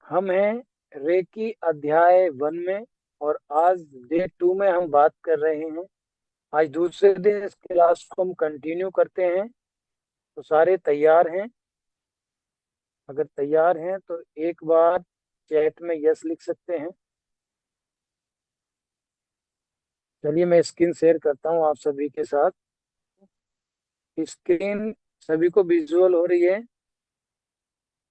हम हैं रेकी अध्याय 1 में। और आज डे 2 में हम बात कर रहे हैं। आज दूसरे दिन इस क्लास को हम कंटिन्यू करते हैं। तो सारे तैयार हैं? अगर तैयार हैं तो एक बार चैट में यस लिख सकते हैं। चलिए मैं स्क्रीन शेयर करता हूँ आप सभी के साथ। स्क्रीन सभी को विजुअल हो रही है?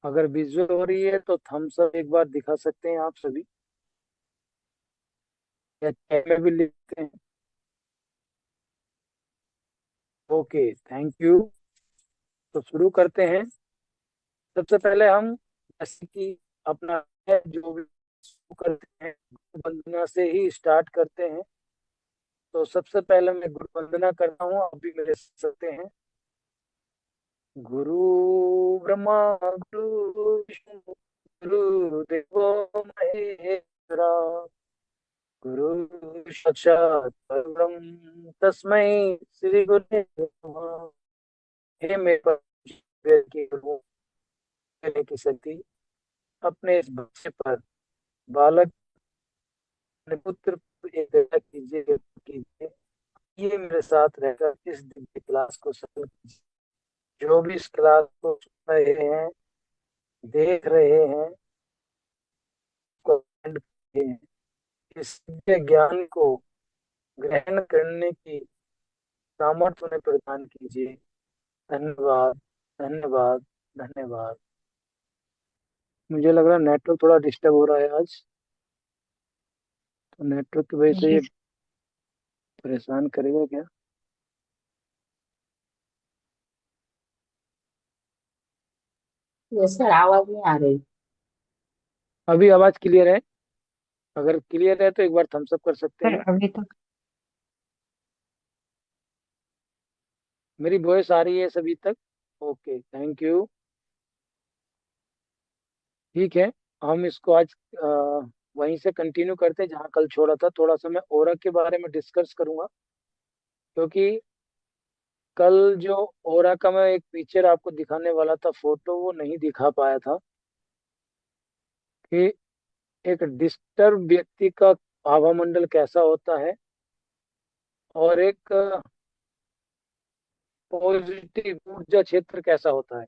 अगर विजुअल हो रही है तो थम्स अप एक बार दिखा सकते हैं आप सभी, या चैट में भी लिखते हैं। Okay, thank you. तो शुरू करते हैं। सबसे पहले हम जैसे कि अपना है जो भी शुरू करते हैं, गुरु वंदना से ही स्टार्ट करते हैं। तो सबसे पहले मैं गुरु वंदना करता हूँ, आप भी मेरे साथ सकते हैं। गुरु ब्रह्मा, गुरु विष्णु, गुरु देवो महेश्वरा, गुरु साक्षात परब्रह्म तस्मै श्री गुरुवे नमः। हे मेरे परम की गुरु, कहने की शक्ति अपने इस बच्चे पर, बालक अपने पुत्र पर एक दया कीजिए। ये मेरे साथ रहकर इस दिव्य क्लास को सफल कीजिए। जो भी इस क्लास को सुन रहे हैं, देख रहे हैं, को attend कर रहे हैं, इस दिव्य ज्ञान को ग्रहण करने की सामर्थ्य उन्हें प्रदान कीजिए। धन्यवाद, धन्यवाद, धन्यवाद। मुझे लग रहा है नेटवर्क थोड़ा डिस्टर्ब हो रहा है आज। तो नेटवर्क की वजह से जी ये परेशान करेगा क्या? सर, आवाज नहीं आ रही। अभी आवाज क्लियर है? अगर क्लियर है तो एक बार थम्स अप कर सकते सर हैं। अभी तक। मेरी वॉइस आ रही है सभी तक? Okay, thank you. ठीक है, हम इसको आज वहीं से कंटिन्यू करते हैं जहाँ कल छोड़ा था। थोड़ा सा मैं ओरा के बारे में डिस्कस करूंगा, क्योंकि कल जो ओरा का मैं एक पिक्चर आपको दिखाने वाला था, फोटो, वो नहीं दिखा पाया था कि एक डिस्टर्ब व्यक्ति का आभामंडल कैसा होता है और एक पॉजिटिव ऊर्जा क्षेत्र कैसा होता है।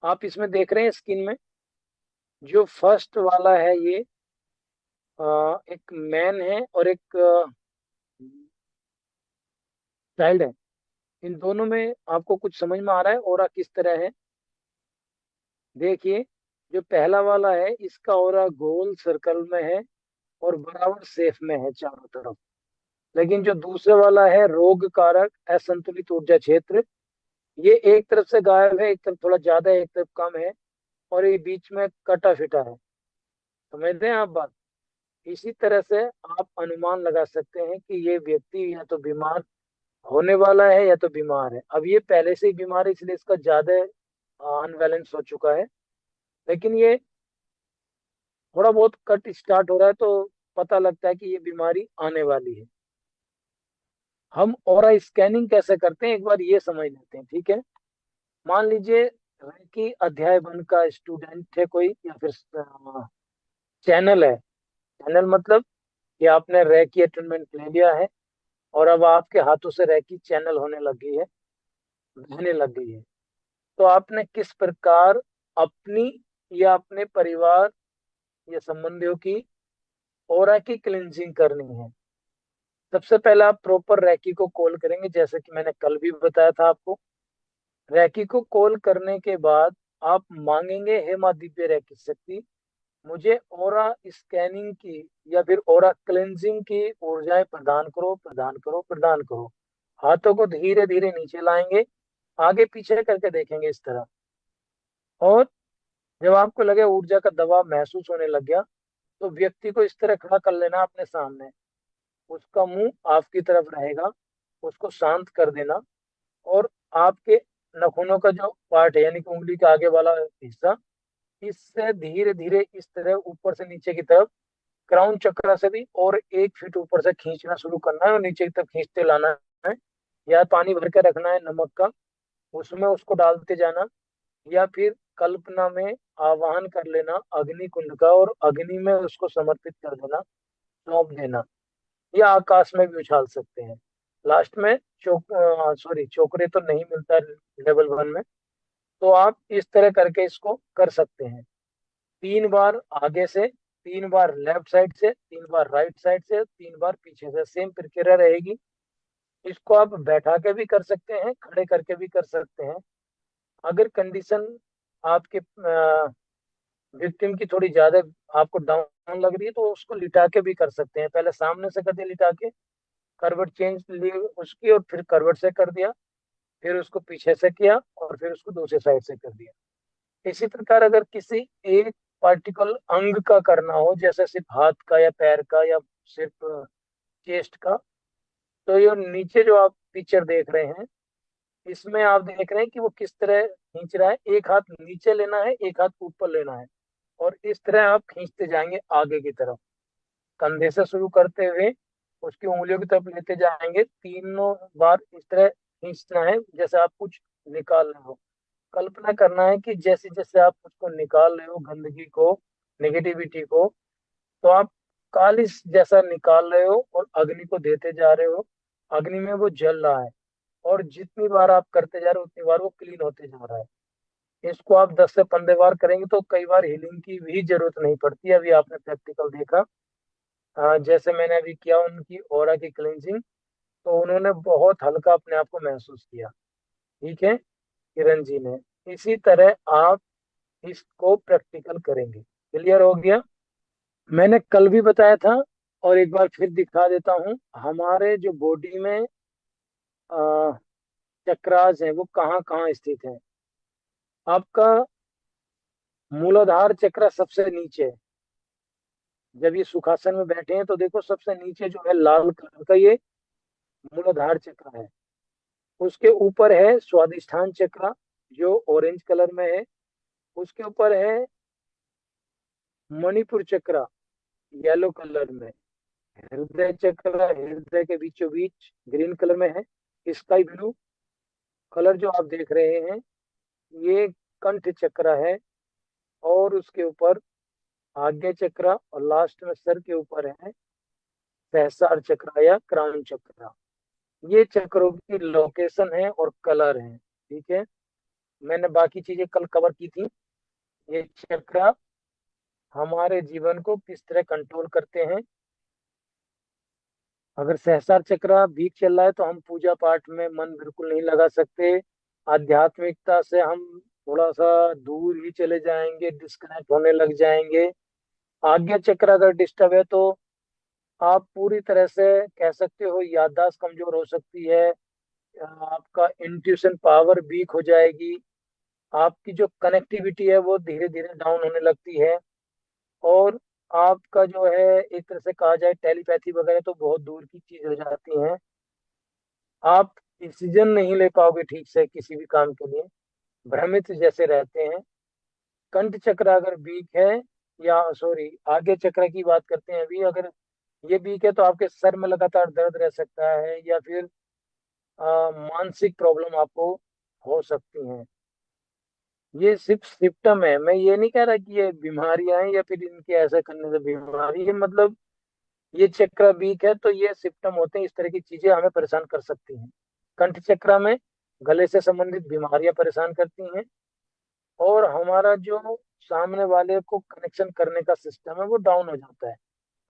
आप इसमें देख रहे हैं स्क्रीन में, जो फर्स्ट वाला है ये एक मैन है और एक चाइल्ड है। इन दोनों में आपको कुछ समझ में आ रहा है ऑरा किस तरह है? देखिए, जो पहला वाला है इसका ऑरा गोल सर्कल में है और बराबर सेफ में है चारों तरफ। लेकिन जो दूसरे वाला है रोग कारक असंतुलित ऊर्जा क्षेत्र, ये एक तरफ से गायब है, एक तरफ थोड़ा ज्यादा है, एक तरफ कम है, और ये बीच में कटा फिटा है। समझते हैं आप बात? इसी तरह से आप अनुमान लगा सकते हैं कि ये व्यक्ति या तो बीमार होने वाला है या तो बीमार है। अब ये पहले से ही बीमार है, इसलिए इसका ज्यादा अनबैलेंस हो चुका है। लेकिन ये थोड़ा बहुत कट स्टार्ट हो रहा है, तो पता लगता है कि ये बीमारी आने वाली है। हम और स्कैनिंग कैसे करते हैं एक बार ये समझ लेते हैं, ठीक है? मान लीजिए कि अध्याय 1 का स्टूडेंट है कोई, या फिर चैनल है। चैनल मतलब कि आपने रैकी अटेंडमेंट ले लिया है और अब आपके हाथों से रैकी चैनल होने लगी है, बहने लग गई है। तो आपने किस प्रकार अपनी या अपने परिवार या संबंधियों की ओरा की क्लिनजिंग करनी है? सबसे पहले आप प्रॉपर रैकी को कॉल करेंगे, जैसे कि मैंने कल भी बताया था आपको। रैकी को कॉल करने के बाद आप मांगेंगे, हे माँ दिव्य रैकी शक्ति, मुझे ओरा स्कैनिंग की या फिर ओरा क्लेंजिंग की ऊर्जाएं प्रदान करो, प्रदान करो, प्रदान करो। हाथों को धीरे धीरे नीचे लाएंगे, आगे पीछे करके देखेंगे इस तरह। और जब आपको लगे ऊर्जा का दबाव महसूस होने लग गया, तो व्यक्ति को इस तरह खड़ा कर लेना अपने सामने। उसका मुंह आपकी तरफ रहेगा, उसको शांत कर देना। और आपके नाखूनों का जो पार्ट है, यानी कि उंगली के आगे वाला हिस्सा, इससे धीरे धीरे इस तरह ऊपर से नीचे की तरफ, क्राउन चक्र से भी और 1 फीट ऊपर से खींचना शुरू करना है और नीचे की तरफ खींचते लाना है। या पानी भर के रखना है नमक का, उसमें उसको डालते जाना, या फिर कल्पना में आवाहन कर लेना अग्नि कुंड का, और अग्नि में उसको समर्पित कर देना, सौंप देना। या आकाश में भी उछाल सकते हैं। लास्ट में चोकरे तो नहीं मिलता लेवल 1 में। तो आप इस तरह करके इसको कर सकते हैं। 3 बार आगे से, 3 बार लेफ्ट साइड से, 3 बार राइट साइड से, 3 बार पीछे से, सेम प्रक्रिया रहेगी। इसको आप बैठा के भी कर सकते हैं, खड़े करके भी कर सकते हैं। अगर कंडीशन आपके विक्टिम की थोड़ी ज्यादा आपको डाउन लग रही है तो उसको लिटा के भी कर सकते हैं। पहले सामने से कर दिया लिटा के, करवट चेंज ली उसकी, और फिर करवट से कर दिया, फिर उसको पीछे से किया, और फिर उसको दूसरे साइड से कर दिया। इसी प्रकार अगर किसी एक पार्टिकल अंग का करना हो, जैसे सिर्फ हाथ का या पैर का या सिर्फ चेस्ट का, तो ये नीचे जो आप पिक्चर देख रहे हैं, इसमें आप देख रहे हैं कि वो किस तरह खींच रहा है। एक हाथ नीचे लेना है, एक हाथ ऊपर लेना है, और इस तरह आप खींचते जाएंगे आगे की तरफ, कंधे से शुरू करते हुए उसकी उंगलियों की तरफ लेते जाएंगे। 3 बार इस तरह खींचना है जैसे आप कुछ निकाल रहे हो। कल्पना करना है कि जैसे जैसे आप उसको निकाल रहे हो, गंदगी को, नेगेटिविटी को, तो आप कालिस जैसा निकाल रहे हो और अग्नि को देते जा रहे हो। अग्नि में वो जल रहा है, और जितनी बार आप करते जा रहे हो उतनी बार वो क्लीन होते जा रहा है। इसको आप 10 से 15 बार करेंगे तो कई बार हीलिंग की भी जरूरत नहीं पड़ती। अभी आपने प्रैक्टिकल देखा, जैसे मैंने अभी किया उनकी ऑरा की क्लींजिंग, तो उन्होंने बहुत हल्का अपने आप को महसूस किया। ठीक है किरण जी ने। इसी तरह आप इसको प्रैक्टिकल करेंगे। क्लियर हो गया? मैंने कल भी बताया था, और एक बार फिर दिखा देता हूँ। हमारे जो बॉडी में अ, चक्रास हैं वो कहाँ कहाँ स्थित हैं। आपका मूलाधार चक्र सबसे नीचे है। जब ये सुखासन में बैठे हैं तो देखो सबसे नीचे जो है लाल कलर का, ये मूलाधार चक्र है। उसके ऊपर है स्वादिष्ठान चक्र जो ऑरेंज कलर में है। उसके ऊपर है मणिपुर चक्र येलो कलर में। हृदय चक्र हृदय के बीचों बीच ग्रीन कलर में है। स्काई ब्लू कलर जो आप देख रहे हैं, ये कंठ चक्र है। और उसके ऊपर आज्ञा चक्र, और लास्ट में सर के ऊपर है सहस्रार चक्र या क्राउन चक्र। ये चक्रों की लोकेशन है और कलर है। ठीक है, मैंने बाकी चीजें कल कवर की थी। ये चक्र हमारे जीवन को किस तरह कंट्रोल करते हैं। अगर सहस्रार चक्र वीक चल रहा है तो हम पूजा पाठ में मन बिल्कुल नहीं लगा सकते। आध्यात्मिकता से हम थोड़ा सा दूर ही चले जाएंगे, डिस्कनेक्ट होने लग जाएंगे। आज्ञा चक्र अगर डिस्टर्ब है तो आप पूरी तरह से कह सकते हो याददाश्त कमजोर हो सकती है, आपका इंट्यूशन पावर वीक हो जाएगी, आपकी जो कनेक्टिविटी है वो धीरे धीरे डाउन होने लगती है। और आपका जो है एक तरह से कहा जाए टेलीपैथी वगैरह तो बहुत दूर की चीज हो जाती है। आप डिसीजन नहीं ले पाओगे ठीक से किसी भी काम के लिए, भ्रमित जैसे रहते हैं। कंठ चक्र अगर वीक है, या सॉरी आगे चक्र की बात करते हैं अभी, अगर ये वीक है तो आपके सर में लगातार दर्द रह सकता है, या फिर मानसिक प्रॉब्लम आपको हो सकती हैं। ये सिर्फ सिम्टम है, मैं ये नहीं कह रहा कि ये बीमारियां हैं या फिर इनके ऐसा करने से बीमारी है। मतलब ये चक्र वीक है तो ये सिम्टम होते हैं, इस तरह की चीजें हमें परेशान कर सकती हैं। कंठ चक्र में गले से संबंधित बीमारियां परेशान करती हैं, और हमारा जो सामने वाले को कनेक्शन करने का सिस्टम है वो डाउन हो जाता है।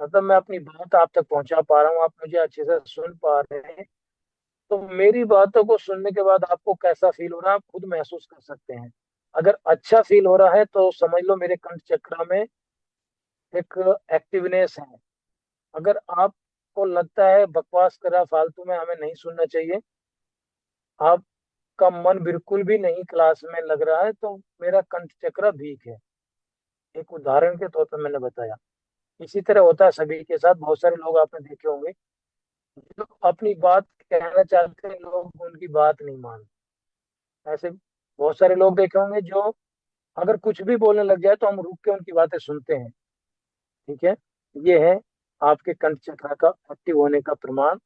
मतलब मैं अपनी बात आप तक पहुंचा पा रहा हूँ, आप मुझे अच्छे से सुन पा रहे हैं, तो मेरी बातों को सुनने के बाद आपको कैसा फील हो रहा है आप खुद महसूस कर सकते हैं। अगर अच्छा फील हो रहा है तो समझ लो मेरे कंठ चक्र में एक एक्टिवनेस है। अगर आपको लगता है बकवास करा फालतू में हमें नहीं सुनना चाहिए, आपका मन बिल्कुल भी नहीं क्लास में लग रहा है, तो मेरा कंठ चक्र वीक है। एक उदाहरण के तौर पर मैंने बताया। इसी तरह होता है सभी के साथ। बहुत सारे लोग आपने देखे होंगे जो अपनी बात कहना चाहते हैं, लोग उनकी बात नहीं मानते। ऐसे बहुत सारे लोग देखे होंगे जो अगर कुछ भी बोलने लग जाए तो हम रुक के उनकी बातें सुनते हैं। ठीक है, ये है आपके कंठ चक्र का एक्टिव होने का प्रमाण।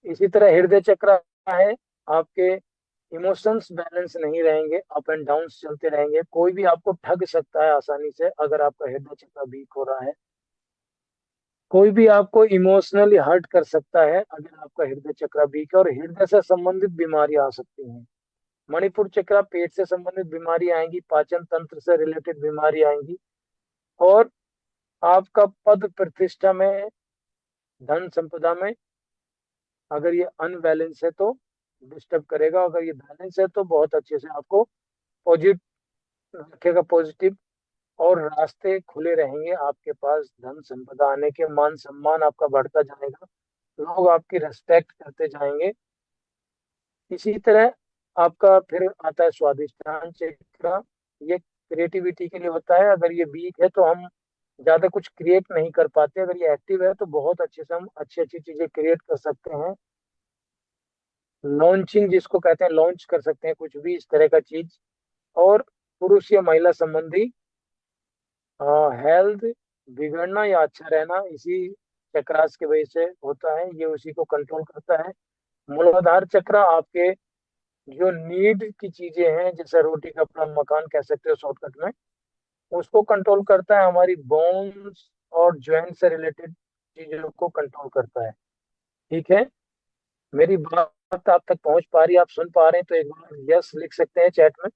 इसी तरह हृदय चक्र है आपके इमोशंस बैलेंस नहीं रहेंगे, अप एंड डाउन चलते रहेंगे, कोई भी आपको ठग सकता है आसानी से अगर आपका हृदय चक्र वीक हो रहा है। कोई भी आपको इमोशनली हर्ट कर सकता है अगर आपका हृदय चक्र वीक है, और हृदय से संबंधित बीमारियां आ सकती हैं। मणिपुर चक्र, पेट से संबंधित बीमारी आएंगी, पाचन तंत्र से रिलेटेड बीमारी आएंगी, और आपका पद प्रतिष्ठा में, धन संपदा में अगर ये अनबैलेंस है तो डिस्टर्ब करेगा, अगर ये बैलेंस है तो बहुत अच्छे से आपको पॉजिटिव रखेगा, पॉजिटिव। और रास्ते खुले रहेंगे आपके पास धन संपदा आने के, मान सम्मान आपका बढ़ता जाएगा, लोग आपकी रिस्पेक्ट करते जाएंगे। इसी तरह आपका फिर आता है स्वादिष्टान चक्र। ये क्रिएटिविटी के लिए होता है, अगर ये वीक है तो हम ज्यादा कुछ क्रिएट नहीं कर पाते, अगर ये एक्टिव है तो बहुत अच्छे से हम अच्छी अच्छी चीजें क्रिएट कर सकते हैं। लॉन्चिंग जिसको कहते हैं, लॉन्च कर सकते हैं कुछ भी इस तरह का चीज। और पुरुष या महिला संबंधी हेल्थ बिगड़ना या अच्छा रहना इसी चक्रास की वजह से होता है, ये उसी को कंट्रोल करता है। मूलाधार चक्र आपके जो नीड की चीजें हैं, जैसे रोटी कपड़ा मकान कह सकते हो शॉर्टकट में, उसको कंट्रोल करता है। हमारी बोन्स और ज्वाइंट से रिलेटेड चीजों को कंट्रोल करता है। ठीक है, मेरी बात आप तक पहुंच पा रही है, आप सुन पा रहे हैं तो एक बार यस लिख सकते हैं चैट में।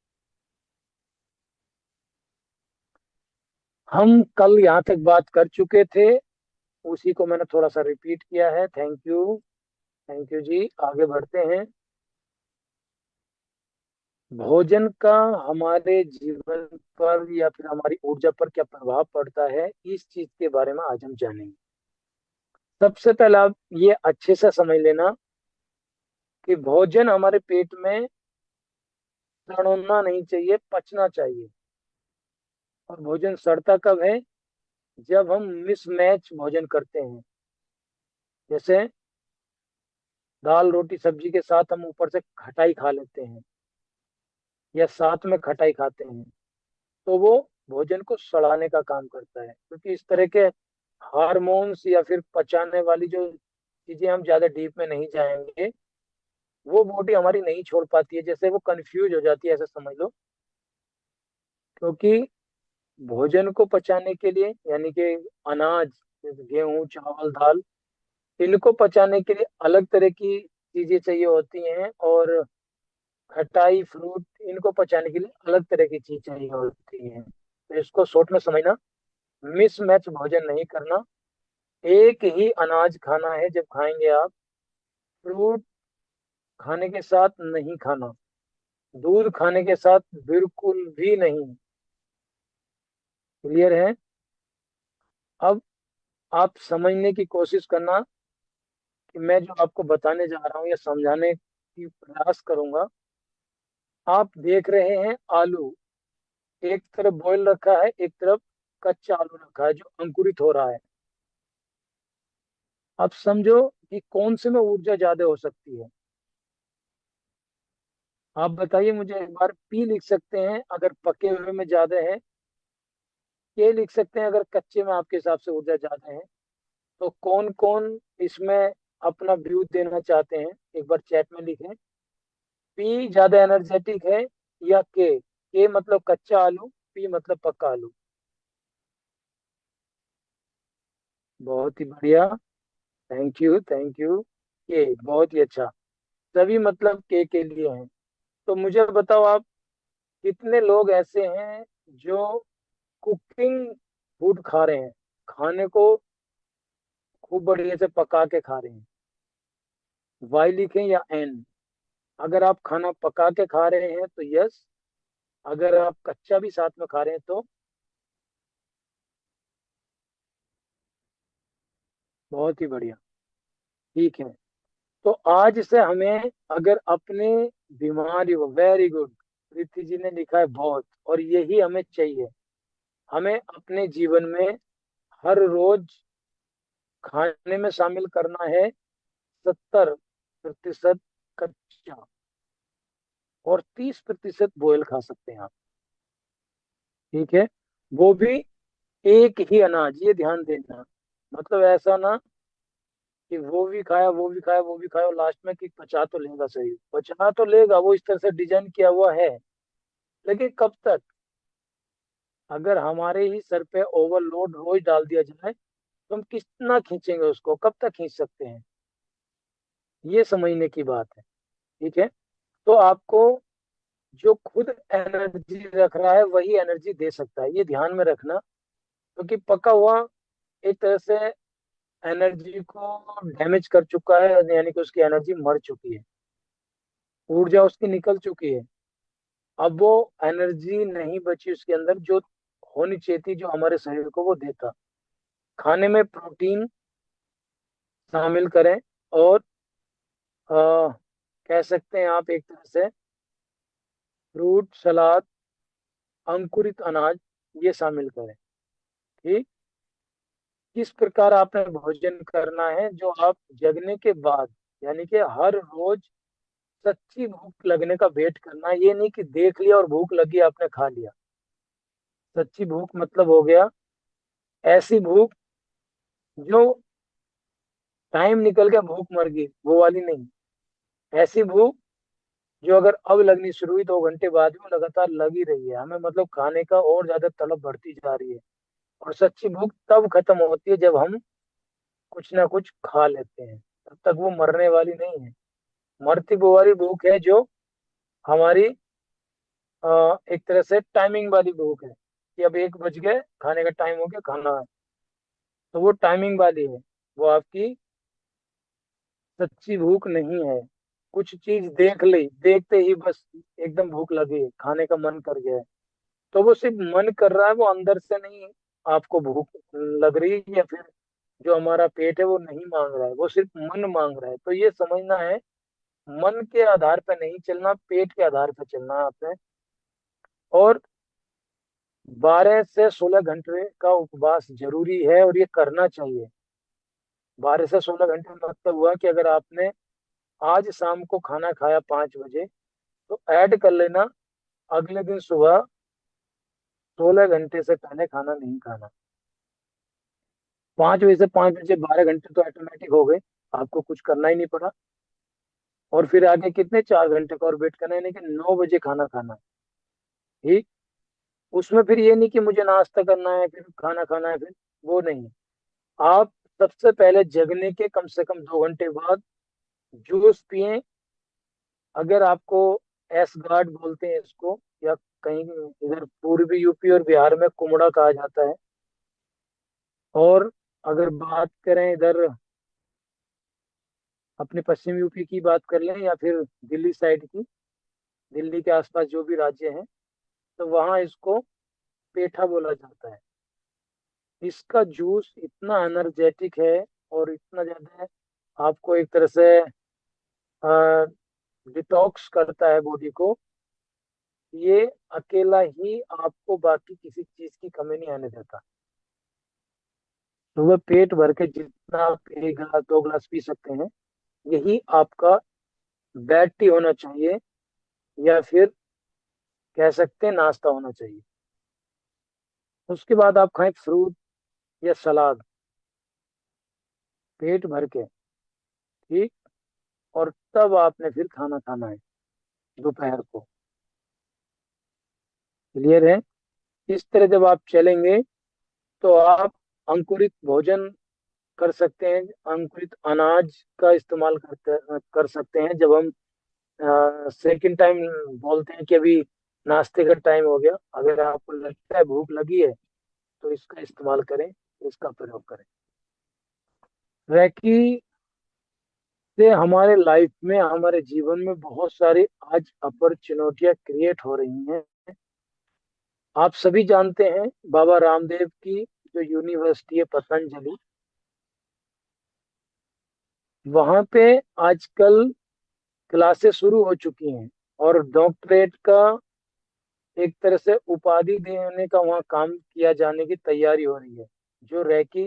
हम कल यहाँ तक बात कर चुके थे, उसी को मैंने थोड़ा सा रिपीट किया है। थैंक यू, थैंक यू जी। आगे बढ़ते हैं। भोजन का हमारे जीवन पर या फिर हमारी ऊर्जा पर क्या प्रभाव पड़ता है, इस चीज के बारे में आज हम जानेंगे। सबसे पहले आप ये अच्छे से समझ लेना कि भोजन हमारे पेट में सड़ना नहीं चाहिए, पचना चाहिए। और भोजन सड़ता कब है? जब हम मिसमैच भोजन करते हैं, जैसे दाल रोटी सब्जी के साथ हम ऊपर से खटाई खा लेते हैं या साथ में खटाई खाते हैं, तो वो भोजन को सड़ाने का काम करता है, क्योंकि इस तरह के हार्मोन्स या फिर पचाने वाली जो चीजें, हम ज्यादा डीप में नहीं जाएंगे, वो बॉडी हमारी नहीं छोड़ पाती है, जैसे वो कंफ्यूज हो जाती है, ऐसा समझ लो। क्योंकि भोजन को पचाने के लिए, यानी कि अनाज जैसे गेहूं चावल दाल, इनको पचाने के लिए अलग तरह की चीजें चाहिए होती हैं, और खटाई फ्रूट, इनको पचाने के लिए अलग तरह की चीज चाहिए होती है। तो इसको शॉर्ट में समझना, मिसमैच भोजन नहीं करना। एक ही अनाज खाना है जब खाएंगे आप, फ्रूट खाने के साथ नहीं खाना, दूध खाने के साथ बिल्कुल भी नहीं। क्लियर है? अब आप समझने की कोशिश करना कि मैं जो आपको बताने जा रहा हूँ या समझाने की प्रयास करूंगा। आप देख रहे हैं आलू, एक तरफ बॉयल रखा है, एक तरफ कच्चा आलू रखा है जो अंकुरित हो रहा है। अब समझो कि कौन से में ऊर्जा ज्यादा हो सकती है। आप बताइए मुझे एक बार। पी लिख सकते हैं अगर पके हुए में ज्यादा है, के लिख सकते हैं अगर कच्चे में आपके हिसाब से ऊर्जा ज्यादा है। तो कौन कौन इसमें अपना व्यू देना चाहते हैं, एक बार चैट में लिखें। पी ज्यादा एनर्जेटिक है या के मतलब कच्चा आलू, पी मतलब पक्का आलू। बहुत ही बढ़िया, थैंक यू थैंक यू। के बहुत ही अच्छा, सभी मतलब के लिए हैं। तो मुझे बताओ आप, कितने लोग ऐसे हैं जो कुकिंग फूड खा रहे हैं, खाने को खूब बढ़िया से पका के खा रहे हैं? वाई लिखें या एन? अगर आप खाना पका के खा रहे हैं तो यस, अगर आप कच्चा भी साथ में खा रहे हैं तो बहुत ही बढ़िया। ठीक है, तो आज से हमें, अगर अपने बीमारी को, वेरी गुड, प्रीति जी ने लिखा है बहुत, और यही हमें चाहिए। हमें अपने जीवन में हर रोज खाने में शामिल करना है 70% कच्चा, और 30% बॉयल खा सकते हैं आप। ठीक है, वो भी एक ही अनाज, ये ध्यान देना। मतलब ऐसा ना कि वो भी खाया, वो भी खाया, वो भी खाया, और लास्ट में कि पचा तो लेगा, सही पचा तो लेगा, वो इस तरह से डिजाइन किया हुआ है। लेकिन कब तक? अगर हमारे ही सर पे ओवरलोड रोज डाल दिया जाए तो हम कितना खींचेंगे उसको, कब तक खींच सकते हैं? ये समझने की बात है। ठीक है। तो आपको जो खुद एनर्जी रख रहा है वही एनर्जी दे सकता है, ये ध्यान में रखना। क्योंकि पका हुआ एक तरह से एनर्जी को डैमेज कर चुका है, यानी कि उसकी एनर्जी मर चुकी है, ऊर्जा उसकी निकल चुकी है। अब वो एनर्जी नहीं बची उसके अंदर जो होनी चाहिए थी, जो हमारे शरीर को वो देता। खाने में प्रोटीन शामिल करें, और अ, कह सकते हैं आप एक तरह से फ्रूट सलाद, अंकुरित अनाज, ये शामिल करें। ठीक। किस प्रकार आपने भोजन करना है? जो आप जगने के बाद, यानी कि हर रोज सच्ची भूख लगने का वेट करना है। ये नहीं कि देख लिया और भूख लगी आपने खा लिया। सच्ची भूख मतलब हो गया ऐसी भूख जो टाइम निकल के भूख मर गई, वो वाली नहीं। ऐसी भूख जो अगर अब लगनी शुरू हुई 2 घंटे बाद भी वो लगातार लगी रही है हमें, मतलब खाने का और ज्यादा तलब बढ़ती जा रही है। और सच्ची भूख तब खत्म होती है जब हम कुछ ना कुछ खा लेते हैं, तब तक वो मरने वाली नहीं है। मरती बुआरी भूख है जो हमारी एक तरह से टाइमिंग वाली भूख है, कि अब 1 बज गए, खाने का टाइम हो गया, खाना है। तो वो टाइमिंग वाली है, वो आपकी सच्ची भूख नहीं है। कुछ चीज देख ली, देखते ही बस एकदम भूख लगी, खाने का मन कर गया है, तो वो सिर्फ मन कर रहा है, वो अंदर से नहीं आपको भूख लग रही है, या फिर जो हमारा पेट है वो नहीं मांग रहा है, वो सिर्फ मन मांग रहा है। तो ये समझना है, मन के आधार पर नहीं चलना, पेट के आधार पर चलना है आपने। और 12 से 16 घंटे का उपवास जरूरी है, और ये करना चाहिए। 12 से 16 घंटे मतलब हुआ कि अगर आपने आज शाम को खाना खाया 5 बजे, तो ऐड कर लेना अगले दिन सुबह 16 घंटे से पहले खाना नहीं खाना। 5 बजे से 5 बजे 12 घंटे तो ऑटोमेटिक हो गए, आपको कुछ करना ही नहीं पड़ा। और फिर आगे कितने, 4 घंटे का और वेट करना है, यानी कि 9 बजे खाना खाना है। ठीक। उसमें फिर ये नहीं कि मुझे नाश्ता करना है फिर खाना खाना है, फिर वो नहीं। आप सबसे पहले जगने के कम से कम 2 घंटे बाद जूस पिए। अगर आपको एस गार्ड बोलते हैं इसको, या कहीं इधर पूर्वी यूपी और बिहार में कुमड़ा कहा जाता है। और अगर बात करें इधर अपने पश्चिम यूपी की बात कर लें, या फिर दिल्ली साइड की, दिल्ली के आसपास जो भी राज्य हैं, तो वहाँ इसको पेठा बोला जाता है। इसका जूस इतना एनर्जेटिक है, और इतना ज्यादा आपको एक तरह से डिटॉक्स करता है बॉडी को। ये अकेला ही आपको बाकी किसी चीज की कमी नहीं आने देता। सुबह पेट भर के जितना आप 1 गिलास 2 गिलास पी सकते हैं, यही आपका बेड टी होना चाहिए, या फिर कह सकते हैं नाश्ता होना चाहिए। उसके बाद आप खाएं फ्रूट या सलाद, पेट भर के। ठीक। और तब आपने फिर खाना खाना है दोपहर को। क्लियर है? इस तरह जब आप चलेंगे तो आप अंकुरित भोजन कर सकते हैं, अंकुरित अनाज का इस्तेमाल कर सकते हैं। जब हम सेकंड टाइम बोलते हैं कि अभी नाश्ते का टाइम हो गया, अगर आपको लगता है भूख लगी है, तो इसका इस्तेमाल करें, इसका प्रयोग करें। रैकी से हमारे लाइफ में, हमारे जीवन में बहुत सारी आज अपॉर्चुनिटियां क्रिएट हो रही हैं। आप सभी जानते हैं बाबा रामदेव की जो यूनिवर्सिटी है पतंजलि, वहां पे आजकल क्लासेस शुरू हो चुकी हैं, और डॉक्टरेट का एक तरह से उपाधि देने का वहाँ काम किया जाने की तैयारी हो रही है। जो रैकी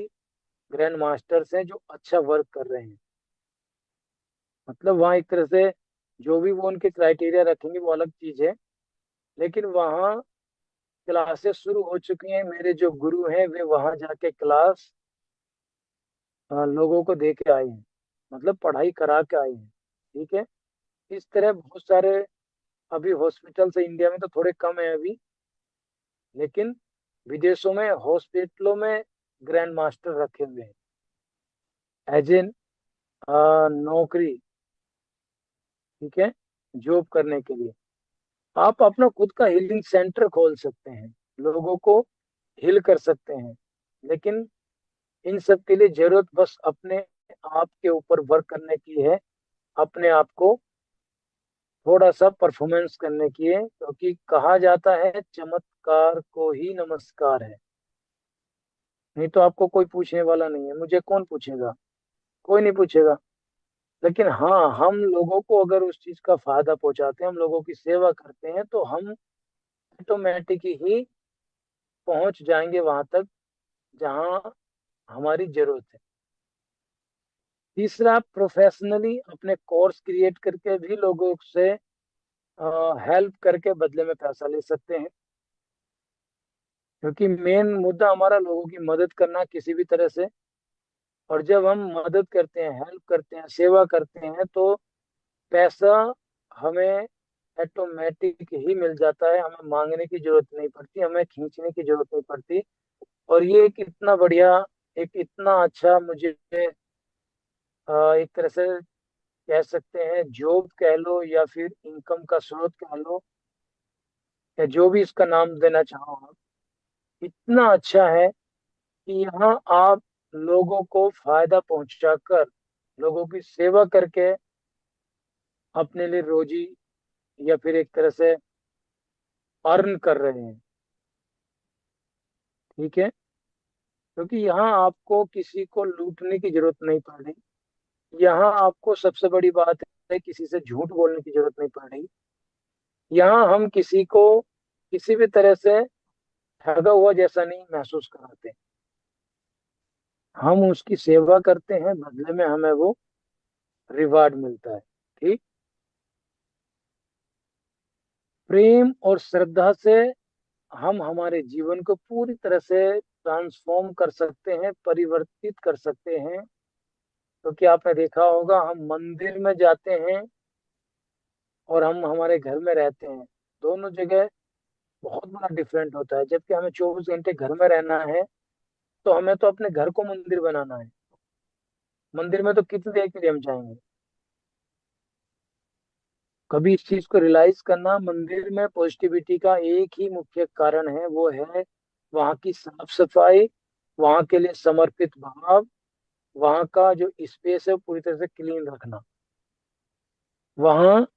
ग्रैंड मास्टर्स हैं जो अच्छा वर्क कर रहे हैं, मतलब वहाँ एक तरह से जो भी वो उनके क्राइटेरिया रखेंगे वो अलग चीज है, लेकिन वहाँ क्लासेस शुरू हो चुकी हैं। मेरे जो गुरु हैं वे वहाँ जाके क्लास लोगों को दे के आए हैं। मतलब पढ़ाई करा के आए हैं। ठीक है। इस तरह बहुत सारे अभी हॉस्पिटल्स इंडिया में तो थोड़े कम है अभी, लेकिन विदेशों में हॉस्पिटलों में ग्रैंड मास्टर रखे हुए हैं एज एन नौकरी। ठीक है। जॉब करने के लिए आप अपना खुद का हीलिंग सेंटर खोल सकते हैं, लोगों को हील कर सकते हैं। लेकिन इन सब के लिए जरूरत बस अपने आप के ऊपर वर्क करने की है, अपने आप को थोड़ा सा परफॉर्मेंस करने की है, क्योंकि कहा जाता है चमत्कार को ही नमस्कार है। नहीं तो आपको कोई पूछने वाला नहीं है, मुझे कौन पूछेगा? कोई नहीं पूछेगा। लेकिन हाँ, हम लोगों को अगर उस चीज का फायदा पहुंचाते हैं, हम लोगों की सेवा करते हैं, तो हम ऑटोमेटिक ही पहुंच जाएंगे वहां तक जहां हमारी जरूरत है। तीसरा, प्रोफेशनली अपने कोर्स क्रिएट करके भी लोगों से हेल्प करके बदले में पैसा ले सकते हैं। क्योंकि मेन मुद्दा हमारा लोगों की मदद करना किसी भी तरह से। और जब हम मदद करते हैं, हेल्प करते हैं, सेवा करते हैं, तो पैसा हमें ऑटोमेटिक ही मिल जाता है। हमें मांगने की जरूरत नहीं पड़ती, हमें खींचने की जरूरत नहीं पड़ती। और ये एक इतना बढ़िया, एक इतना अच्छा, मुझे एक तरह से कह सकते हैं जॉब कह लो या फिर इनकम का स्रोत कह लो, या जो भी इसका नाम देना चाहो आप, इतना अच्छा है कि यहाँ आप लोगों को फायदा पहुंचाकर, लोगों की सेवा करके अपने लिए रोजी या फिर एक तरह से अर्न कर रहे हैं। ठीक है। क्योंकि यहाँ आपको किसी को लूटने की जरूरत नहीं पड़ रही। यहाँ आपको सबसे बड़ी बात है, किसी से झूठ बोलने की जरूरत नहीं पड़ रही। यहाँ हम किसी को किसी भी तरह से ठगा हुआ जैसा नहीं महसूस कराते। हम उसकी सेवा करते हैं, बदले में हमें वो रिवार्ड मिलता है। ठीक। प्रेम और श्रद्धा से हम हमारे जीवन को पूरी तरह से ट्रांसफॉर्म कर सकते हैं, परिवर्तित कर सकते हैं। क्योंकि आपने देखा होगा, हम मंदिर में जाते हैं और हम हमारे घर में रहते हैं, दोनों जगह बहुत बड़ा डिफरेंट होता है। जबकि हमें 24 घंटे घर में रहना है, तो हमें तो अपने घर को मंदिर बनाना है। मंदिर में तो कितनी देर के लिए हम जाएंगे? कभी इस चीज को रियलाइज करना, मंदिर में पॉजिटिविटी का एक ही मुख्य कारण है, वो है वहाँ की साफ सफाई, वहाँ के लिए समर्पित भाव, वहाँ का जो स्पेस है वो पूरी तरह से क्लीन रखना। वहाँ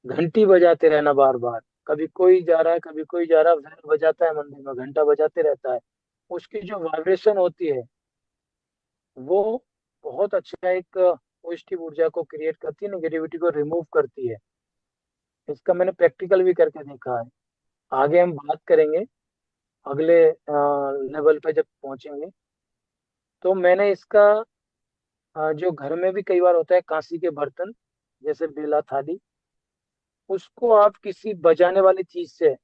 घंटी बजाते रहना बार बार, कभी कोई जा रहा है, कभी कोई जा रहा है, बैंड बजाता है मंदिर में, घंटा बजाते रहता है। उसकी जो वाइब्रेशन होती है, वो बहुत अच्छा एक पॉजिटिव ऊर्जा को क्रिएट करती है, नेगेटिविटी को रिमूव करती है। इसका मैंने प्रैक्टिकल भी करके देखा है। आगे हम बात करेंगे, अगले लेवल पे जब पहुंचेंगे। तो मैंने इसका जो घर में भी कई बार होता है, कांसी के बर्तन जैसे बेला थाली, उसको आप किसी बजाने वाली चीज से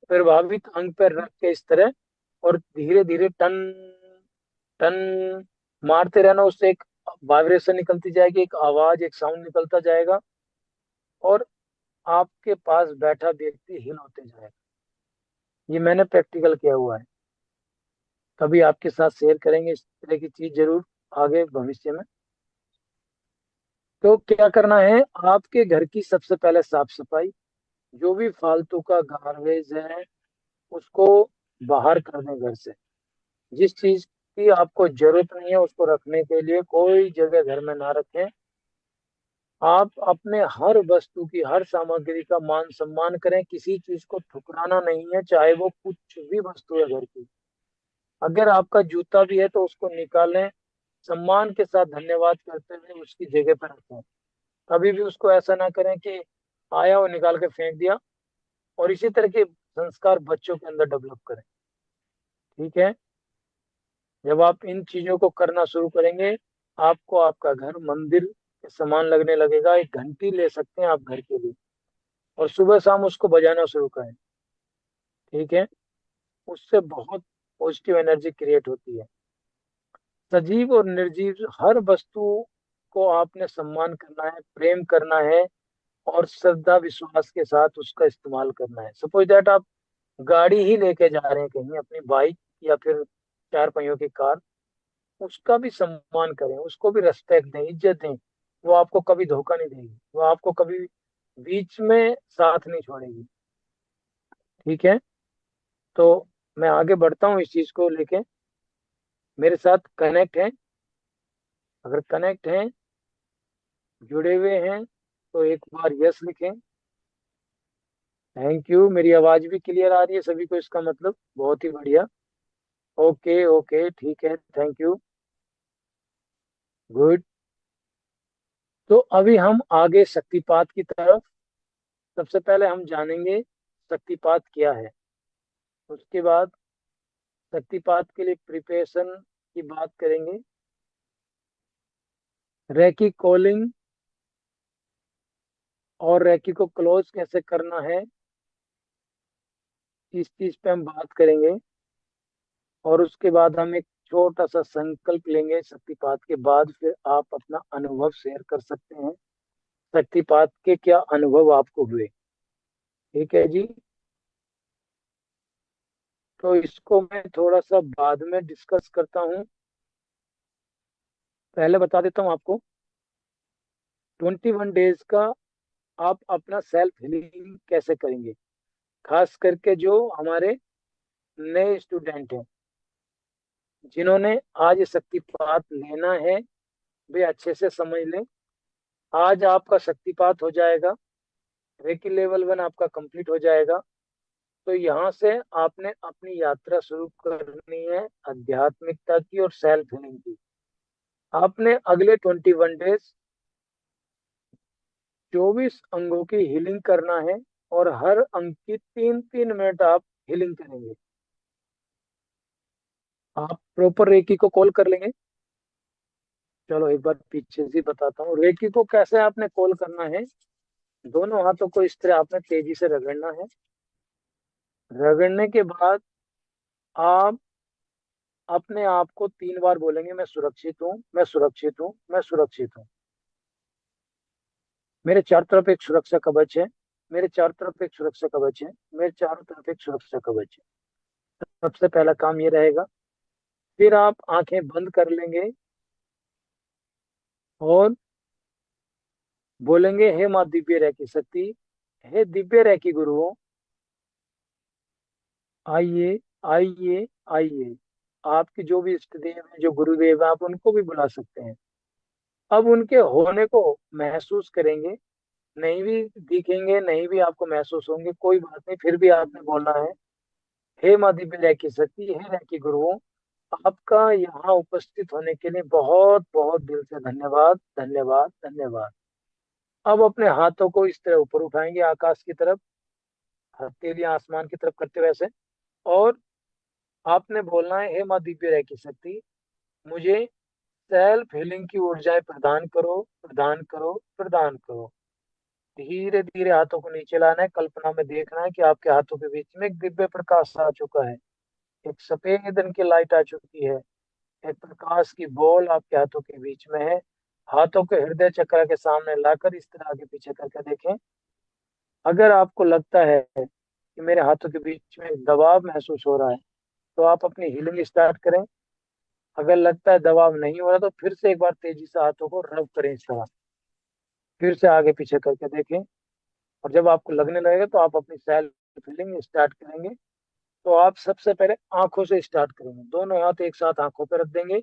प्रभावित अंग पर रख के इस तरह, और धीरे धीरे टन टन मारते रहना, उससे एक वाइब्रेशन निकलती जाएगी, एक आवाज, एक साउंड निकलता जाएगा, और आपके पास बैठा व्यक्ति हिल होते जाएगा। ये मैंने प्रैक्टिकल किया हुआ है। कभी आपके साथ शेयर करेंगे इस तरह की चीज जरूर आगे भविष्य में। तो क्या करना है, आपके घर की सबसे पहले साफ सफाई, जो भी फालतू का गार्बेज है उसको बाहर कर दें घर से। जिस चीज की आपको जरूरत नहीं है उसको रखने के लिए कोई जगह घर में ना रखें। आप अपने हर वस्तु की, हर सामग्री का मान सम्मान करें, किसी चीज को ठुकराना नहीं है, चाहे वो कुछ भी वस्तु है घर की। अगर आपका जूता भी है तो उसको निकालें, सम्मान के साथ धन्यवाद करते हुए उसकी जगह पर रखें। कभी भी उसको ऐसा ना करें कि आया और निकाल के फेंक दिया। और इसी तरह के संस्कार बच्चों के अंदर डेवलप करें। ठीक है। जब आप इन चीजों को करना शुरू करेंगे, आपको आपका घर मंदिर के समान लगने लगेगा। एक घंटी ले सकते हैं आप घर के लिए, और सुबह शाम उसको बजाना शुरू करें। ठीक है। उससे बहुत पॉजिटिव एनर्जी क्रिएट होती है। सजीव और निर्जीव हर वस्तु उसको आपने सम्मान करना है, प्रेम करना है, और श्रद्धा विश्वास के साथ उसका इस्तेमाल करना है। सपोज दैट आप गाड़ी ही लेके जा रहे हैं कहीं, अपनी बाइक या फिर चार पहियों की कार, उसका भी सम्मान करें, उसको भी रेस्पेक्ट दें, इज्जत दें। वो आपको कभी धोखा नहीं देगी, वो आपको कभी बीच में साथ नहीं छोड़ेगी। ठीक है, तो मैं आगे बढ़ता हूँ इस चीज को लेके। मेरे साथ कनेक्ट है? अगर कनेक्ट हैं, जुड़े हुए हैं, तो एक बार यस लिखें। थैंक यू, मेरी आवाज भी क्लियर आ रही है सभी को, इसका मतलब बहुत ही बढ़िया। ओके ओके, ठीक है, थैंक यू, गुड। तो अभी हम आगे शक्तिपात की तरफ। सबसे पहले हम जानेंगे शक्तिपात क्या है। उसके बाद शक्तिपात के लिए प्रिपरेशन की बात करेंगे। रैकी कॉलिंग और रैकी को क्लोज कैसे करना है, इस चीज पे हम बात करेंगे। और उसके बाद हम एक छोटा सा संकल्प लेंगे शक्तिपात के बाद, फिर आप अपना अनुभव शेयर कर सकते हैं, शक्तिपात के क्या अनुभव आपको हुए। ठीक है जी। तो इसको मैं थोड़ा सा बाद में डिस्कस करता हूँ, पहले बता देता हूँ आपको। 21 डेज का आप अपना सेल्फ हीलिंग कैसे करेंगे, खास करके जो हमारे नए स्टूडेंट हैं, जिन्होंने आज शक्तिपात लेना है, वे अच्छे से समझ लें। आज आपका शक्तिपात हो जाएगा, रेकी लेवल 1 आपका कंप्लीट हो जाएगा। तो यहाँ से आपने अपनी यात्रा शुरू करनी है आध्यात्मिकता की और सेल्फ हीलिंग की। आपने अगले 21 डेज 24 अंगों की हीलिंग करना है, और हर अंग की 3-3 मिनट आप हीलिंग करेंगे। आप प्रॉपर रेकी को कॉल कर लेंगे। चलो एक बार पीछे से बताता हूँ रेकी को कैसे आपने कॉल करना है। दोनों हाथों को इस तरह आपने तेजी से रगड़ना है। रगड़ने के बाद आप अपने आप को 3 बार बोलेंगे, मैं सुरक्षित हूँ, मैं सुरक्षित हूँ, मैं सुरक्षित हूँ। मेरे चारों तरफ एक सुरक्षा कवच है, मेरे चारों तरफ एक सुरक्षा कवच है, मेरे चारों तरफ एक सुरक्षा कवच है। सबसे पहला काम ये रहेगा। फिर आप आंखें बंद कर लेंगे और बोलेंगे, हे माँ दिव्य रह की शक्ति, हे दिव्य रह की गुरुओं, आइए, आइए, आइए। आपके जो भी इष्ट देव हैं, जो गुरुदेव हैं, आप उनको भी बुला सकते हैं। अब उनके होने को महसूस करेंगे। नहीं भी दिखेंगे, नहीं भी आपको महसूस होंगे, कोई बात नहीं, फिर भी आपने बोलना है, हे माँ दिव्य रह की शक्ति, हे रह की गुरुओं, आपका यहाँ उपस्थित होने के लिए बहुत बहुत दिल से धन्यवाद, धन्यवाद, धन्यवाद। अब अपने हाथों को इस तरह ऊपर उठाएंगे आकाश की तरफ, हथेलियां आसमान की तरफ करते हुए ऐसे। और आपने बोलना है, हे माँ दिव्य रह की शक्ति, मुझे सेल्फ हीलिंग की ऊर्जाएं प्रदान करो, प्रदान करो, प्रदान करो। धीरे धीरे हाथों को नीचे लाना है, कल्पना में देखना है कि आपके हाथों के बीच में एक दिव्य प्रकाश आ चुका है, एक सफेद रंग की लाइट आ चुकी है, एक प्रकाश की बॉल आपके हाथों के बीच में है। हाथों को हृदय चक्र के सामने लाकर इस तरह आगे पीछे करके देखें। अगर आपको लगता है कि मेरे हाथों के बीच में दबाव महसूस हो रहा है, तो आप अपनी हीलिंग स्टार्ट करें। अगर लगता है दबाव नहीं हो रहा, तो फिर से एक बार तेजी से हाथों को रब करें इस तरह, फिर से आगे पीछे करके देखें। और जब आपको लगने लगेगा, तो आप अपनी सेल्फ हीलिंग स्टार्ट करेंगे। तो आप सबसे पहले आंखों से स्टार्ट करेंगे, दोनों हाथ एक साथ आंखों पर रख देंगे,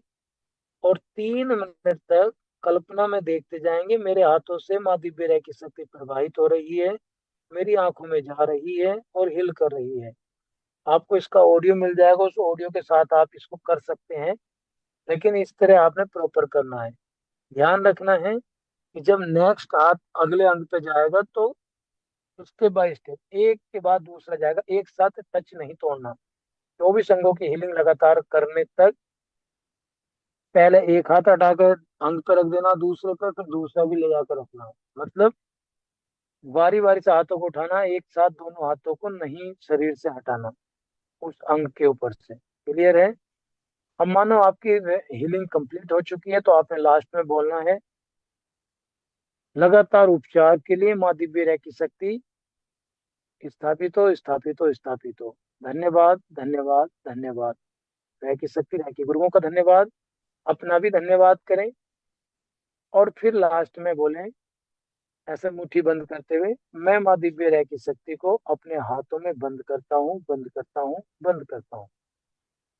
और 3 मिनट तक कल्पना में देखते जाएंगे, मेरे हाथों से माँ दिव्य रह की शक्ति प्रवाहित हो रही है, मेरी आंखों में जा रही है और हिल कर रही है। आपको इसका ऑडियो मिल जाएगा, उस ऑडियो के साथ आप इसको कर सकते हैं, लेकिन इस तरह आपने प्रॉपर करना है। ध्यान रखना है कि जब नेक्स्ट हाथ अगले अंग पे जाएगा, तो स्टेप बाय स्टेप एक के बाद दूसरा जाएगा, एक साथ टच नहीं तोड़ना। 24 अंगों की हीलिंग लगातार करने तक पहले एक हाथ हटाकर अंग पे रख देना, दूसरे पे, फिर दूसरा भी ले जाकर रखना। मतलब बारी बारी से हाथों को उठाना, एक साथ दोनों हाथों को नहीं शरीर से हटाना उस अंग के ऊपर से। क्लियर है? अब मानो आपकी हीलिंग कंप्लीट हो चुकी है, तो आपने लास्ट में बोलना है, लगातार उपचार के लिए माँ दिव्य रह की शक्ति स्थापित हो, स्थापित हो, स्थापित हो। धन्यवाद, धन्यवाद, धन्यवाद। रह की शक्ति, रह की गुरुओं का धन्यवाद। अपना भी धन्यवाद करें और फिर लास्ट में बोलें, ऐसे मुट्ठी बंद करते हुए, मैं माँ दिव्य रह की शक्ति को अपने हाथों में बंद करता हूँ, बंद करता हूँ, बंद करता हूँ।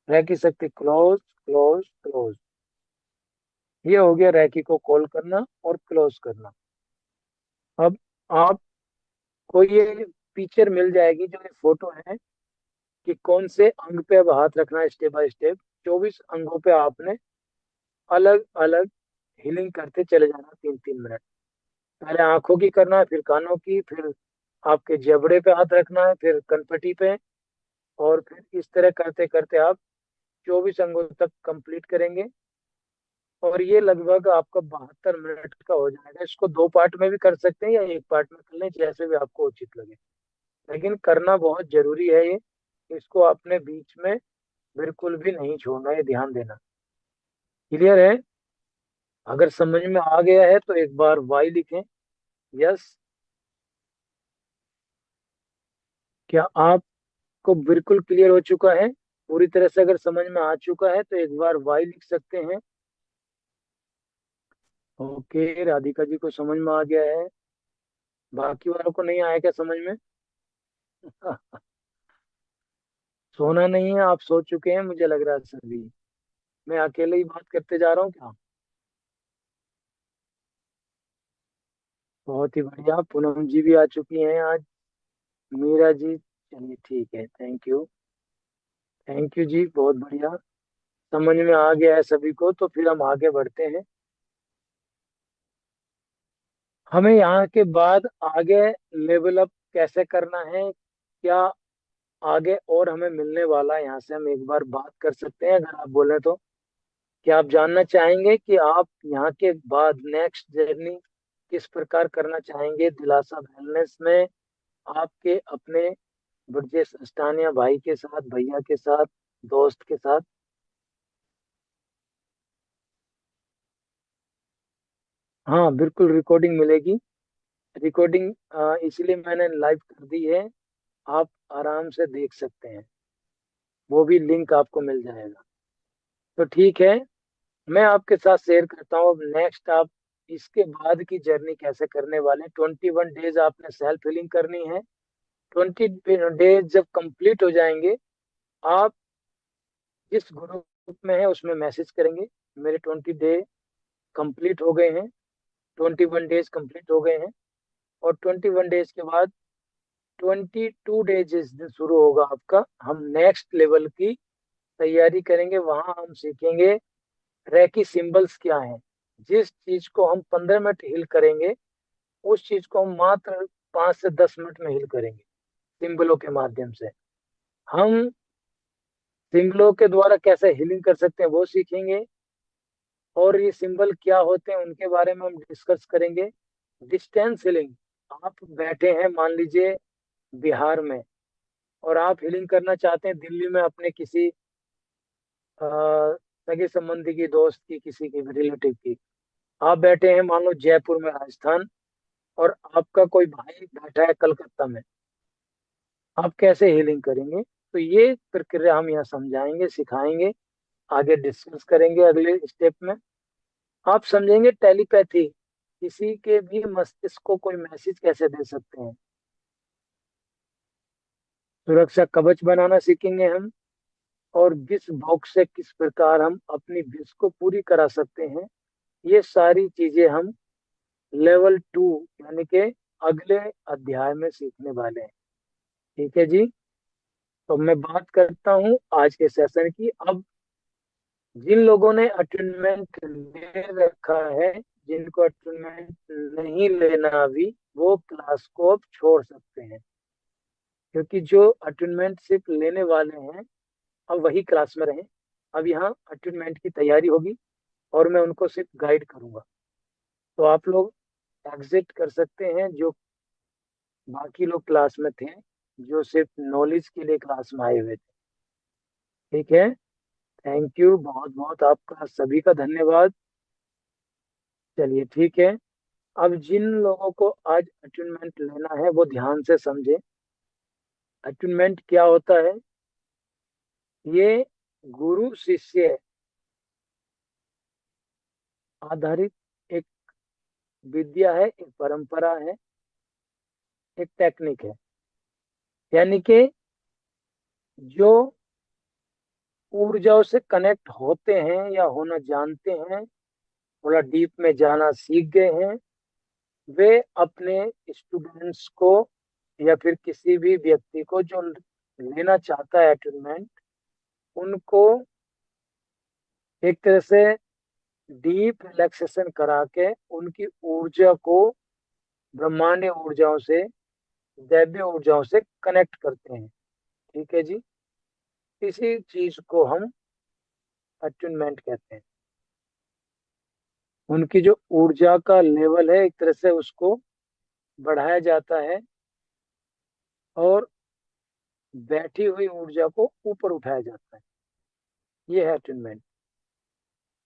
रह की शक्ति क्लोज, क्लोज, क्लोज। ये हो गया रैकी को कॉल करना और क्लोज करना। अब आपको ये पिक्चर मिल जाएगी, जो ये फोटो है, कि कौन से अंग पे अब हाथ रखना है स्टेप बाय स्टेप। 24 अंगों पे आपने अलग अलग हीलिंग करते चले जाना 3-3 मिनट। पहले आंखों की करना है, फिर कानों की, फिर आपके जबड़े पे हाथ रखना है, फिर कनपटी पे, और फिर इस तरह करते करते आप 24 अंगों तक कंप्लीट करेंगे। और ये लगभग आपका 72 मिनट का हो जाएगा। इसको 2 पार्ट में भी कर सकते हैं या एक पार्ट में कर लें, जैसे भी आपको उचित लगे। लेकिन करना बहुत जरूरी है ये। इसको अपने बीच में बिल्कुल भी नहीं छोड़ना, ये ध्यान देना। क्लियर है? अगर समझ में आ गया है तो एक बार वाई लिखें। यस। क्या आपको बिल्कुल क्लियर हो चुका है? पूरी तरह से अगर समझ में आ चुका है तो एक बार वाई लिख सकते हैं। ओके, राधिका जी को समझ में आ गया है। बाकी वालों को नहीं आया क्या समझ में? सोना नहीं है, आप सो चुके हैं मुझे लग रहा है सभी। मैं अकेले ही बात करते जा रहा हूँ क्या? बहुत ही बढ़िया, पूनम जी भी आ चुकी हैं आज। मीरा जी, चलिए ठीक है, थैंक यू। थैंक यू जी, बहुत बढ़िया। समझ में आ गया है सभी को, तो फिर हम आगे बढ़ते हैं। हमें यहाँ के बाद आगे लेवल अप कैसे करना है, क्या आगे और हमें मिलने वाला है, यहाँ से हम एक बार बात कर सकते हैं अगर आप बोले तो। क्या आप जानना चाहेंगे कि आप यहाँ के बाद नेक्स्ट जर्नी किस प्रकार करना चाहेंगे दिलासा वेलनेस में, आपके अपने ब्रजेश अस्टानिया भाई के साथ, भैया के साथ, दोस्त के साथ? हाँ बिल्कुल, रिकॉर्डिंग मिलेगी। रिकॉर्डिंग इसलिए मैंने लाइव कर दी है, आप आराम से देख सकते हैं। वो भी लिंक आपको मिल जाएगा। तो ठीक है, मैं आपके साथ शेयर करता हूँ अब नेक्स्ट आप इसके बाद की जर्नी कैसे करने वाले हैं। 21 डेज आपने सेल्फ हीलिंग करनी है। 20 डेज जब कंप्लीट हो जाएंगे, आप जिस ग्रुप में है उसमें मैसेज करेंगे, मेरे 20 डे कंप्लीट हो गए हैं, 21 डेज कंप्लीट हो गए हैं। और 21 डेज के बाद 22 डेज जिस दिन शुरू होगा आपका, हम नेक्स्ट लेवल की तैयारी करेंगे। वहां हम सीखेंगे रैकी सिंबल्स क्या हैं। जिस चीज को हम 15 मिनट हिल करेंगे, उस चीज को हम मात्र 5 से 10 मिनट में हिल करेंगे, सिंबलों के माध्यम से। हम सिंबलों के द्वारा कैसे हीलिंग कर सकते हैं वो सीखेंगे, और ये सिंबल क्या होते हैं उनके बारे में हम डिस्कस करेंगे। डिस्टेंस हीलिंग, आप बैठे हैं मान लीजिए बिहार में, और आप हीलिंग करना चाहते हैं दिल्ली में अपने किसी अ, सगे संबंधी की, दोस्त की, किसी की रिलेटिव की। आप बैठे हैं मान लो जयपुर में, राजस्थान, और आपका कोई भाई बैठा है कलकत्ता में। आप कैसे हीलिंग करेंगे, तो ये प्रक्रिया हम यहाँ समझाएंगे, सिखाएंगे, आगे डिस्कस करेंगे अगले स्टेप में। आप समझेंगे टेलीपैथी, किसी के भी मस्तिष्क को कोई मैसेज कैसे दे सकते हैं। सुरक्षा कवच बनाना सीखेंगे हम, और विष बॉक्स से किस प्रकार हम अपनी विष को पूरी करा सकते हैं। ये सारी चीजें हम लेवल 2 यानी कि अगले अध्याय में सीखने वाले हैं। ठीक है जी। तो मैं बात करता हूँ आज के सेशन की। अब जिन लोगों ने अटेंडमेंट ले रखा है, जिनको अटेंडमेंट नहीं लेना अभी, वो क्लास को अब छोड़ सकते हैं, क्योंकि जो अटेंडमेंट सिर्फ लेने वाले हैं अब वही क्लास में रहें। अब यहाँ अटेंडमेंट की तैयारी होगी और मैं उनको सिर्फ गाइड करूंगा। तो आप लोग एग्जिट कर सकते हैं, जो बाकी लोग क्लास में थे, जो सिर्फ नॉलेज के लिए क्लास में आए हुए थे। ठीक है, थैंक यू, बहुत बहुत आपका सभी का धन्यवाद। चलिए ठीक है। अब जिन लोगों को आज अटूनमेंट लेना है वो ध्यान से समझे। अटूनमेंट क्या होता है? ये गुरु शिष्य आधारित एक विद्या है, एक परंपरा है, एक टेक्निक है। यानी कि जो ऊर्जाओं से कनेक्ट होते हैं या होना जानते हैं, थोड़ा डीप में जाना सीख गए हैं, वे अपने स्टूडेंट्स को या फिर किसी भी व्यक्ति को जो लेना चाहता है अटूनमेंट, उनको एक तरह से डीप रिलैक्सेशन करा के उनकी ऊर्जा को ब्रह्मांडीय ऊर्जाओं से, दैवीय ऊर्जाओं से कनेक्ट करते हैं। ठीक है जी। इसी चीज को हम अटूनमेंट कहते हैं। उनकी जो ऊर्जा का लेवल है एक तरह से उसको बढ़ाया जाता है और बैठी हुई ऊर्जा को ऊपर उठाया जाता है। ये है अटूनमेंट।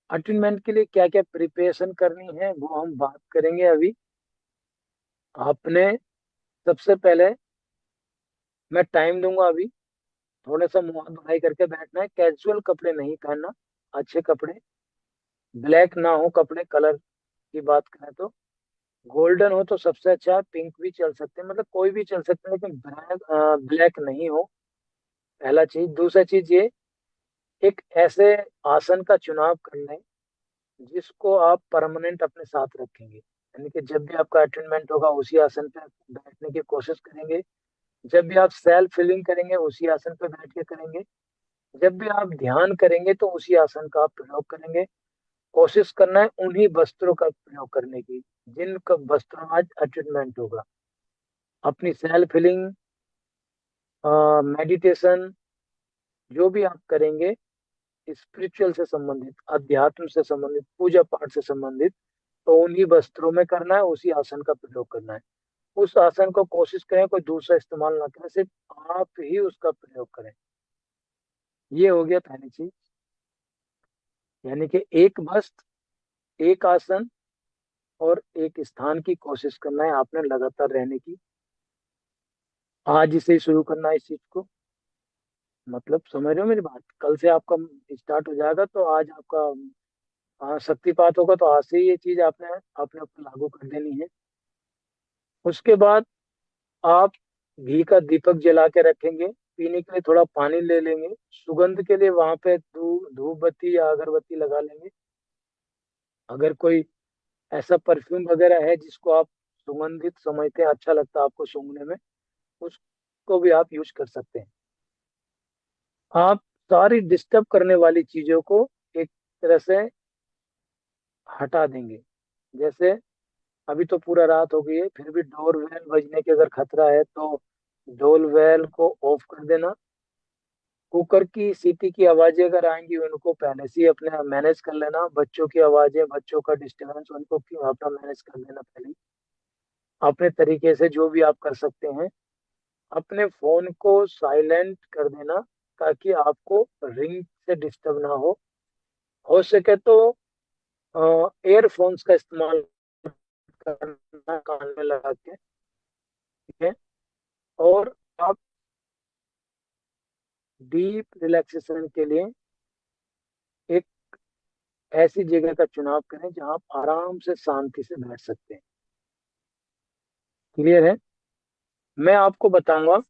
अटूनमेंट के लिए क्या क्या प्रिपरेशन करनी है वो हम बात करेंगे अभी। आपने सबसे पहले, मैं टाइम दूंगा अभी, थोड़ा सा मुंह हाथ धुलाई करके बैठना है। कैजुअल कपड़े नहीं पहनना, अच्छे कपड़े, ब्लैक ना हो कपड़े। कलर की बात करें तो गोल्डन हो तो सबसे अच्छा है, पिंक भी चल सकते हैं, मतलब कोई भी चल सकता है, लेकिन ब्लैक ब्लैक नहीं हो। पहला चीज। दूसरा चीज ये, एक ऐसे आसन का चुनाव करना है जिसको आप परमानेंट अपने साथ रखेंगे। यानी कि जब भी आपका अटेंडमेंट होगा उसी आसन पे बैठने की कोशिश करेंगे। जब भी आप सेल्फ फीलिंग करेंगे उसी आसन पे बैठ के करेंगे। जब भी आप ध्यान करेंगे तो उसी आसन का आप प्रयोग करेंगे। कोशिश करना है उन्हीं वस्त्रों का प्रयोग करने की जिन वस्त्रों में आज अटेंडमेंट होगा। अपनी सेल्फ फीलिंग, मेडिटेशन, जो भी आप करेंगे स्पिरिचुअल से संबंधित, अध्यात्म से संबंधित, पूजा पाठ से संबंधित, तो उन्हीं वस्त्रों में करना है, उसी आसन का प्रयोग करना है। उस आसन को कोशिश करें कोई दूसरा इस्तेमाल ना करें, सिर्फ आप ही उसका प्रयोग करें। ये हो गया पहली चीज। यानी कि एक वस्त्र, एक आसन और एक स्थान की कोशिश करना है आपने लगातार रहने की। आज से ही शुरू करना है इस चीज को। मतलब समझ रहे हो मेरी बात? कल से आपका स्टार्ट हो जाएगा तो आज आपका शक्तिपात होगा, तो आज से ही ये चीज आपने अपने ऊपर लागू कर देनी है। उसके बाद आप घी का दीपक जला के रखेंगे। पीने के लिए थोड़ा पानी ले लेंगे। सुगंध के लिए वहां पे धूप बत्ती या अगरबत्ती लगा लेंगे। अगर कोई ऐसा परफ्यूम वगैरह है जिसको आप सुगंधित समझते हैं, अच्छा लगता है आपको सूंघने में, उसको भी आप यूज कर सकते हैं। आप सारी डिस्टर्ब करने वाली चीजों को एक तरह से हटा देंगे। जैसे अभी तो पूरा रात हो गई है, फिर भी डोर वेल बजने की अगर खतरा है तो डोर वेल को ऑफ कर देना। कुकर की सीटी की आवाजें अगर आएंगी उनको पहले से ही अपने मैनेज कर लेना। बच्चों की आवाजें, बच्चों का डिस्टरबेंस, उनको क्यों अपना मैनेज कर लेना पहले ही। अपने तरीके से जो भी आप कर सकते हैं। अपने फोन को साइलेंट कर देना ताकि आपको रिंग से डिस्टर्ब ना हो सके तो एयरफोन्स का इस्तेमाल करना कान में लगा के। ठीक है। और आप डीप रिलैक्सेशन के लिए एक ऐसी जगह का चुनाव करें जहां आप आराम से शांति से बैठ सकते हैं। क्लियर है? मैं आपको बताऊंगा,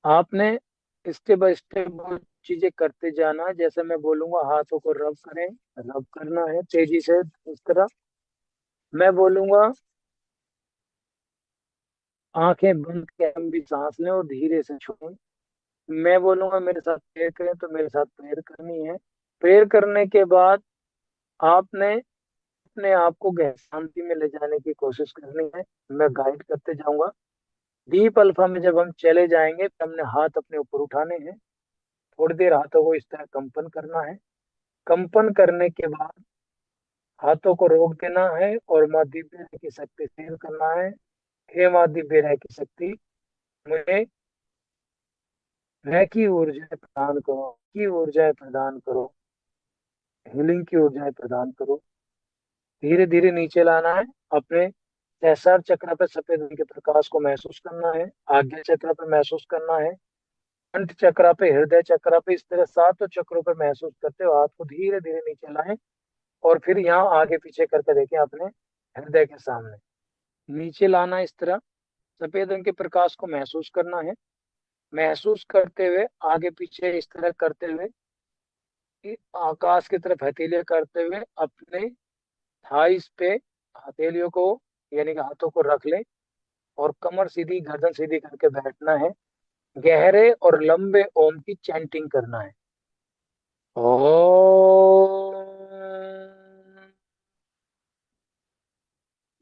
आपने स्टेप बाय स्टेप वो चीजें करते जाना। जैसे मैं बोलूंगा हाथों को रब करें, रब करना है तेजी से इस तरह। मैं बोलूंगा आंखें बंद के हम भी सांस लें और धीरे से छोड़ें। मैं बोलूंगा मेरे साथ प्रेयर करें तो मेरे साथ प्रेयर करनी है। प्रेयर करने के बाद आपने अपने आप को गहरी शांति में ले जाने की कोशिश करनी है। मैं गाइड करते जाऊंगा। डीप अल्फा में जब हम चले जाएंगे तो हमने हाथ अपने ऊपर उठाने हैं। थोड़ी देर हाथों को इस तरह कंपन करना है। कंपन करने के बाद हाथों को रोक देना है और माँ दिव्य की शक्ति फील करना है। हे माँ दिव्य की शक्ति, मुझे रह की ऊर्जाएं प्रदान करो, की ऊर्जाएं प्रदान करो, हीलिंग की ऊर्जाएं प्रदान करो। धीरे धीरे नीचे लाना है। अपने सहस्रार चक्र पे सफेद रंग के प्रकाश को महसूस करना है, आज्ञा चक्र पे महसूस करना है, कंठ चक्र पे, हृदय चक्र पे, इस तरह सातों चक्रों पे महसूस करते हुए हाथ को धीरे धीरे नीचे लाएं और फिर यहाँ आगे पीछे करके देखें अपने हृदय के सामने। नीचे लाना, इस तरह सफेद रंग के प्रकाश को महसूस करना है, महसूस करते हुए आगे पीछे इस तरह करते हुए आकाश की तरफ हथेलियां करते हुए अपने थाइस पे हथेलियों को यानी कि हाथों को रख लें और कमर सीधी गर्दन सीधी करके बैठना है। गहरे और लंबे ओम की चैंटिंग करना है। ओम।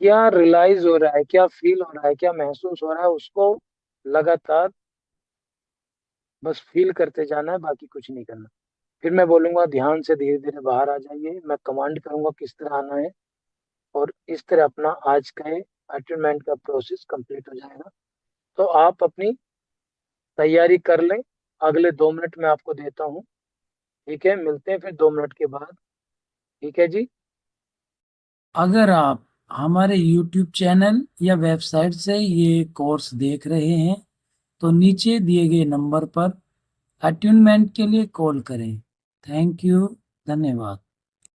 क्या रियलाइज हो रहा है, क्या फील हो रहा है, क्या महसूस हो रहा है, उसको लगातार बस फील करते जाना है, बाकी कुछ नहीं करना। फिर मैं बोलूंगा ध्यान से धीरे धीरे बाहर आ जाइए, मैं कमांड करूंगा किस तरह आना है, और इस तरह अपना आज का अटेनमेंट का प्रोसेस कंप्लीट हो जाएगा। तो आप अपनी तैयारी कर लें, अगले 2 मिनट में आपको देता हूँ। ठीक है, मिलते हैं फिर 2 मिनट के बाद। ठीक है जी। अगर आप हमारे YouTube चैनल या वेबसाइट से ये कोर्स देख रहे हैं तो नीचे दिए गए नंबर पर अट्यूनमेंट के लिए कॉल करें। Thank you. धन्यवाद।